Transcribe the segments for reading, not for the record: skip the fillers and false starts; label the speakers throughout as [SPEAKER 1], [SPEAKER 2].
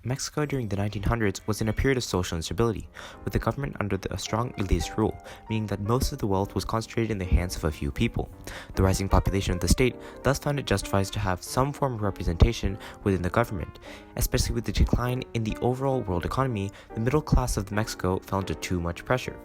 [SPEAKER 1] Mexico during the 1900s was in a period of social instability, with the government under a strong elitist rule, meaning that most of the wealth was concentrated in the hands of a few people. The rising population of the state thus found it justified to have some form of representation within the government. Especially with the decline in the overall world economy, the middle class of Mexico fell into too much pressure.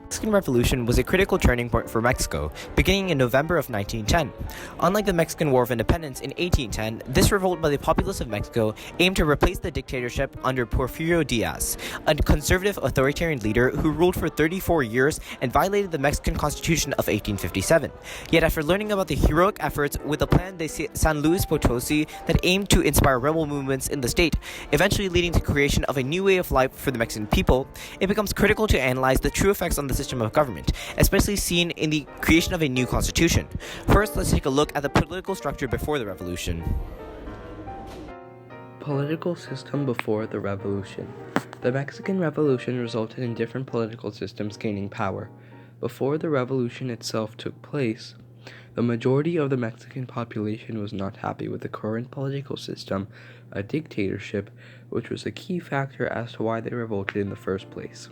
[SPEAKER 1] The Mexican Revolution was a critical turning point for Mexico, beginning in November of 1910. Unlike the Mexican War of Independence in 1810, this revolt by the populace of Mexico aimed to replace the dictatorship under Porfirio Diaz, a conservative authoritarian leader who ruled for 34 years and violated the Mexican Constitution of 1857. Yet after learning about the heroic efforts with the Plan de San Luis Potosi that aimed to inspire rebel movements in the state, eventually leading to the creation of a new way of life for the Mexican people, it becomes critical to analyze the true effects on the system of government, especially seen in the creation of a new constitution. First, let's take a look at the political structure before the revolution.
[SPEAKER 2] Political system before the revolution. The Mexican Revolution resulted in different political systems gaining power. Before the revolution itself took place, the majority of the Mexican population was not happy with the current political system, a dictatorship, which was a key factor as to why they revolted in the first place.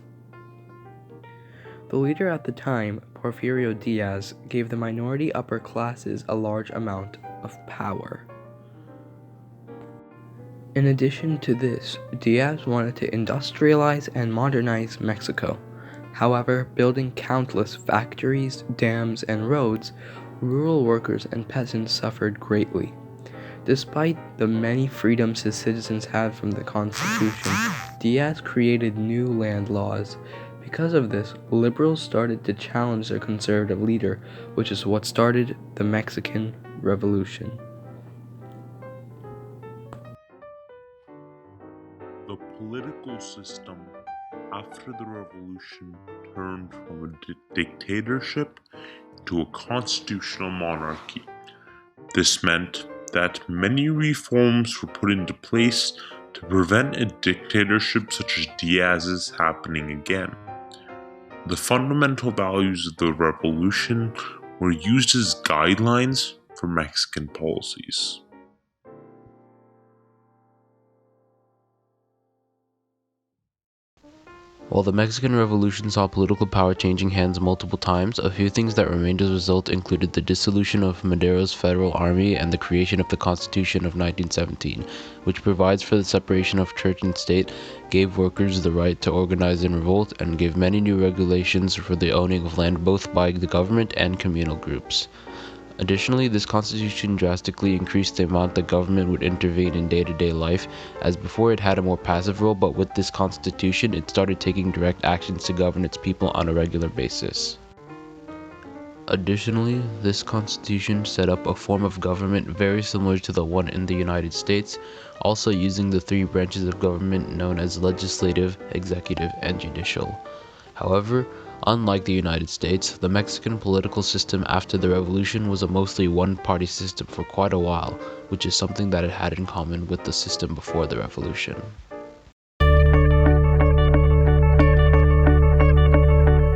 [SPEAKER 2] The leader at the time, Porfirio Diaz, gave the minority upper classes a large amount of power. In addition to this, Diaz wanted to industrialize and modernize Mexico. However, building countless factories, dams, and roads, rural workers and peasants suffered greatly. Despite the many freedoms his citizens had from the Constitution, Diaz created new land laws. Because of this, liberals started to challenge their conservative leader, which is what started the Mexican Revolution.
[SPEAKER 3] The political system after the revolution turned from a dictatorship to a constitutional monarchy. This meant that many reforms were put into place to prevent a dictatorship such as Diaz's happening again. The fundamental values of the revolution were used as guidelines for Mexican policies.
[SPEAKER 4] While the Mexican Revolution saw political power changing hands multiple times, a few things that remained as a result included the dissolution of Madero's federal army and the creation of the Constitution of 1917, which provides for the separation of church and state, gave workers the right to organize in revolt, and gave many new regulations for the owning of land both by the government and communal groups. Additionally, this constitution drastically increased the amount the government would intervene in day-to-day life, as before it had a more passive role, but with this constitution it started taking direct actions to govern its people on a regular basis. Additionally, this constitution set up a form of government very similar to the one in the United States, also using the three branches of government known as legislative, executive, and judicial. However, unlike the United States, the Mexican political system after the revolution was a mostly one-party system for quite a while, which is something that it had in common with the system before the revolution.